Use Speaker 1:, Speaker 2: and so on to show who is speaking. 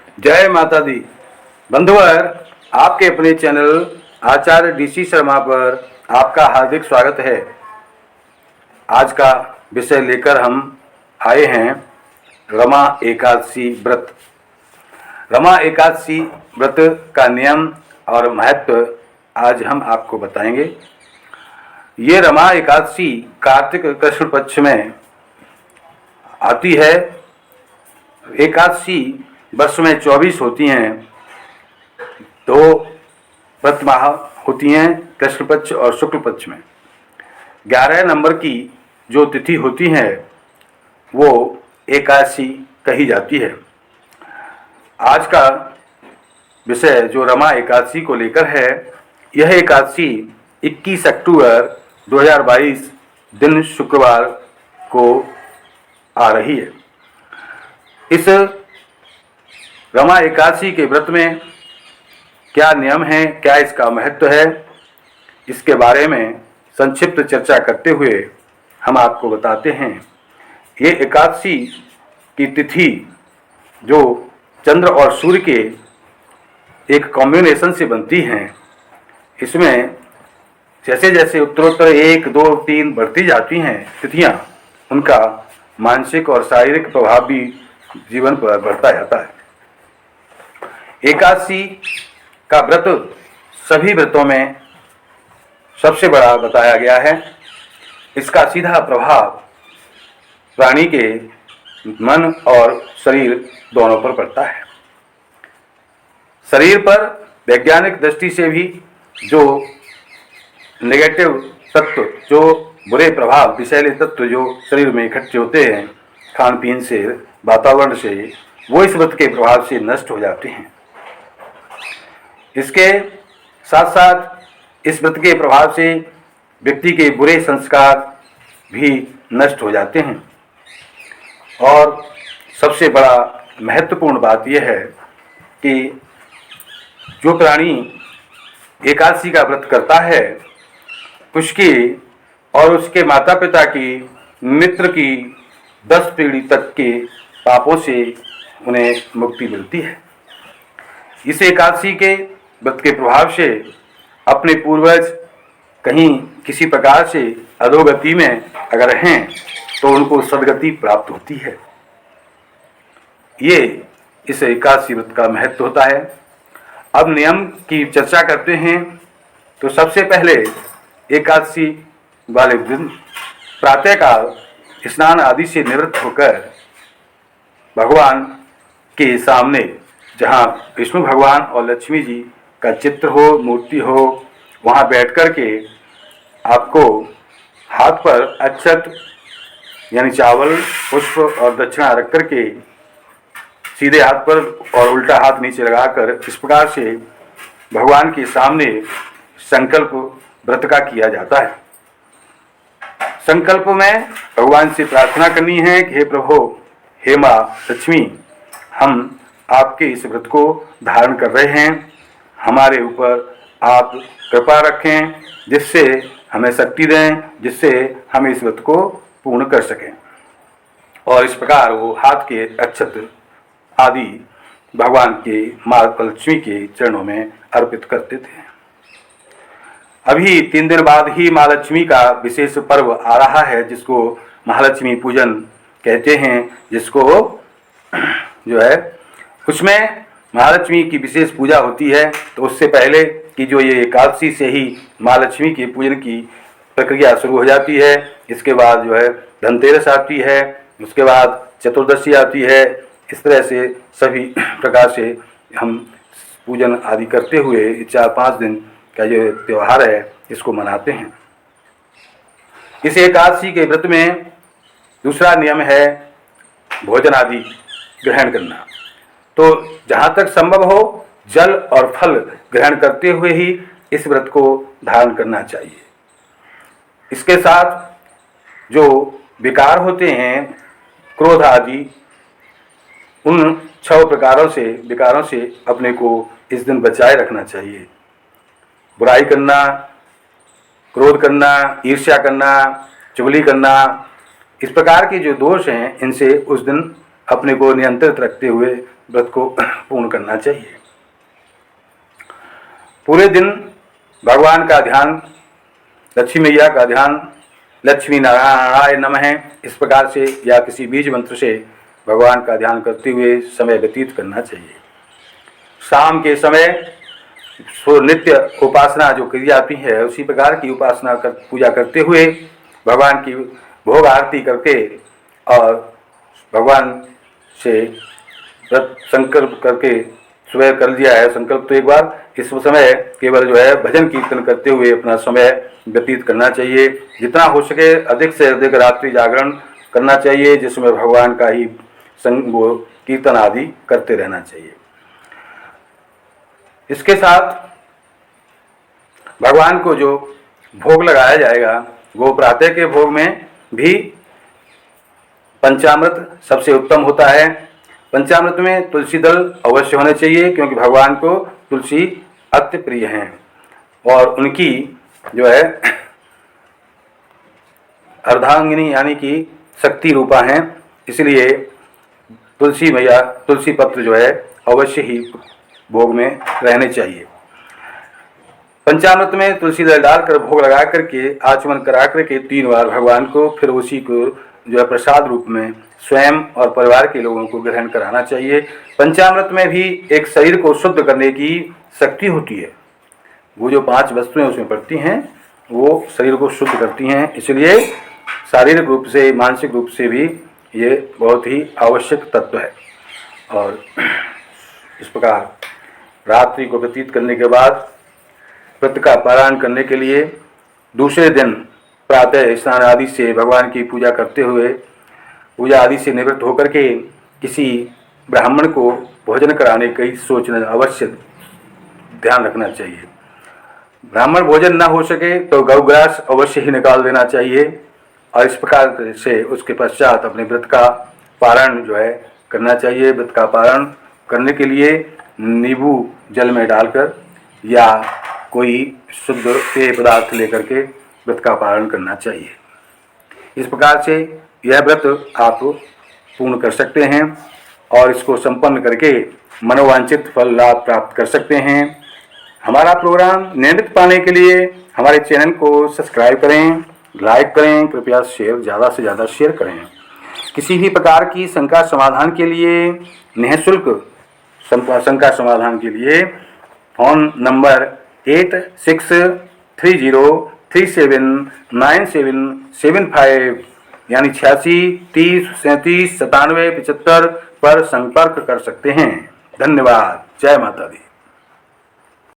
Speaker 1: जय माता दी। बंधुवर, आपके अपने चैनल आचार्य डीसी शर्मा पर आपका हार्दिक स्वागत है। आज का विषय लेकर हम आए हैं रमा एकादशी व्रत। रमा एकादशी व्रत का नियम और महत्व आज हम आपको बताएंगे। ये रमा एकादशी कार्तिक कृष्ण पक्ष में आती है। एकादशी वर्ष में 24 होती हैं। 2 व्रत माह होती हैं, कृष्ण पक्ष और शुक्ल पक्ष में। 11 नंबर की जो तिथि होती है वो एकादशी कही जाती है। आज का विषय जो रमा एकादशी को लेकर है, यह एकादशी 21 अक्टूबर 2022 दिन शुक्रवार को आ रही है। इस रमा एकादशी के व्रत में क्या नियम है, क्या इसका महत्व है, इसके बारे में संक्षिप्त चर्चा करते हुए हम आपको बताते हैं। ये एकादशी की तिथि जो चंद्र और सूर्य के एक कॉम्बिनेशन से बनती हैं, इसमें जैसे जैसे उत्तरोत्तर 1, 2, 3 बढ़ती जाती हैं तिथियां, उनका मानसिक और शारीरिक प्रभाव भी जीवन पर बढ़ता जाता है। एकादशी का व्रत सभी व्रतों में सबसे बड़ा बताया गया है। इसका सीधा प्रभाव प्राणी के मन और शरीर दोनों पर पड़ता है। शरीर पर वैज्ञानिक दृष्टि से भी जो नेगेटिव तत्व, जो बुरे प्रभाव, विषैले तत्व जो शरीर में इकट्ठे होते हैं खान पीन से, वातावरण से, वो इस व्रत के प्रभाव से नष्ट हो जाते हैं। इसके साथ साथ इस व्रत के प्रभाव से व्यक्ति के बुरे संस्कार भी नष्ट हो जाते हैं। और सबसे बड़ा महत्वपूर्ण बात यह है कि जो प्राणी एकादशी का व्रत करता है, उसकी और उसके माता पिता की, मित्र की 10 पीढ़ी तक के पापों से उन्हें मुक्ति मिलती है। इस एकादशी के व्रत के प्रभाव से अपने पूर्वज कहीं किसी प्रकार से अधोगति में अगर हैं तो उनको सद्गति प्राप्त होती है। ये इस एकादशी व्रत का महत्व होता है। अब नियम की चर्चा करते हैं। तो सबसे पहले एकादशी वाले दिन प्रातःकाल स्नान आदि से निवृत्त होकर भगवान के सामने, जहाँ विष्णु भगवान और लक्ष्मी जी का चित्र हो, मूर्ति हो, वहाँ बैठ कर के आपको हाथ पर अक्षत यानी चावल, पुष्प और दक्षिणा रख करके सीधे हाथ पर और उल्टा हाथ नीचे लगाकर इस प्रकार से भगवान के सामने संकल्प व्रत का किया जाता है। संकल्प में भगवान से प्रार्थना करनी है कि हे प्रभु, हे माँ लक्ष्मी, हम आपके इस व्रत को धारण कर रहे हैं, हमारे ऊपर आप कृपा रखें, जिससे हमें शक्ति दें, जिससे हम इस व्रत को पूर्ण कर सकें। और इस प्रकार वो हाथ के अक्षत आदि भगवान के माँ लक्ष्मी के चरणों में अर्पित करते थे। अभी 3 दिन बाद ही माँ लक्ष्मी का विशेष पर्व आ रहा है, जिसको महालक्ष्मी पूजन कहते हैं, जिसको जो है उसमें महालक्ष्मी की विशेष पूजा होती है। तो उससे पहले कि जो ये एकादशी से ही माँ लक्ष्मी के पूजन की प्रक्रिया शुरू हो जाती है। इसके बाद जो है धनतेरस आती है, उसके बाद चतुर्दशी आती है। इस तरह से सभी प्रकार से हम पूजन आदि करते हुए 4-5 दिन का जो त्यौहार है इसको मनाते हैं। इस एकादशी के व्रत में दूसरा नियम है भोजन आदि ग्रहण करना। तो जहाँ तक संभव हो जल और फल ग्रहण करते हुए ही इस व्रत को धारण करना चाहिए। इसके साथ जो विकार होते हैं, क्रोध आदि, उन 6 विकारों से अपने को इस दिन बचाए रखना चाहिए। बुराई करना, क्रोध करना, ईर्ष्या करना, चुगली करना, इस प्रकार के जो दोष हैं, इनसे उस दिन अपने को नियंत्रित रखते हुए व्रत को पूर्ण करना चाहिए। पूरे दिन भगवान का ध्यान, लक्ष्मी मैया का ध्यान, लक्ष्मी नारायण नमः इस प्रकार से या किसी बीज मंत्र से भगवान का ध्यान करते हुए समय व्यतीत करना चाहिए। शाम के समय नित्य उपासना जो की जाती है उसी प्रकार की उपासना पूजा करते हुए भगवान की भोग आरती करके और भगवान से व्रत संकल्प करके सुबह कर लिया है संकल्प तो एक बार, इस समय केवल जो है भजन कीर्तन करते हुए अपना समय व्यतीत करना चाहिए। जितना हो सके अधिक से अधिक रात्रि जागरण करना चाहिए, जिसमें भगवान का ही वो कीर्तन आदि करते रहना चाहिए। इसके साथ भगवान को जो भोग लगाया जाएगा वो प्रातः के भोग में भी पंचामृत सबसे उत्तम होता है। पंचामृत में तुलसी दल अवश्य होने चाहिए, क्योंकि भगवान को तुलसी अति प्रिय हैं और उनकी जो है अर्धांगिनी यानी कि शक्ति रूपा हैं, इसलिए तुलसी मैया तुलसी पत्र जो है अवश्य ही भोग में रहने चाहिए। पंचामृत में तुलसी दल डालकर भोग लगा करके आचमन करा करके 3 बार भगवान को फिर उसी को जो है प्रसाद रूप में स्वयं और परिवार के लोगों को ग्रहण कराना चाहिए। पंचामृत में भी एक शरीर को शुद्ध करने की शक्ति होती है। वो जो 5 वस्तुएं उसमें पड़ती हैं वो शरीर को शुद्ध करती हैं, इसलिए शारीरिक रूप से मानसिक रूप से भी ये बहुत ही आवश्यक तत्व है। और इस प्रकार रात्रि को व्यतीत करने के बाद व्रत का पारायण करने के लिए दूसरे दिन प्रातः स्नान आदि से भगवान की पूजा करते हुए पूजा आदि से निवृत्त होकर के किसी ब्राह्मण को भोजन कराने की सोचना अवश्य ध्यान रखना चाहिए। ब्राह्मण भोजन ना हो सके तो गौग्रास अवश्य ही निकाल देना चाहिए और इस प्रकार से उसके पश्चात अपने व्रत का पारण जो है करना चाहिए। व्रत का पारण करने के लिए नींबू जल में डालकर या कोई शुद्ध पेय पदार्थ लेकर के व्रत का पालन करना चाहिए। इस प्रकार से यह व्रत आप पूर्ण कर सकते हैं और इसको संपन्न करके मनोवांछित फल लाभ प्राप्त कर सकते हैं। हमारा प्रोग्राम नियमित पाने के लिए हमारे चैनल को सब्सक्राइब करें, लाइक करें, कृपया ज़्यादा से ज़्यादा शेयर करें। किसी भी प्रकार की शंका समाधान के लिए निःशुल्क शंका समाधान के लिए फ़ोन नंबर 8630379775 यानी 86 30 37 97 75 पर संपर्क कर सकते हैं। धन्यवाद। जय माता दी।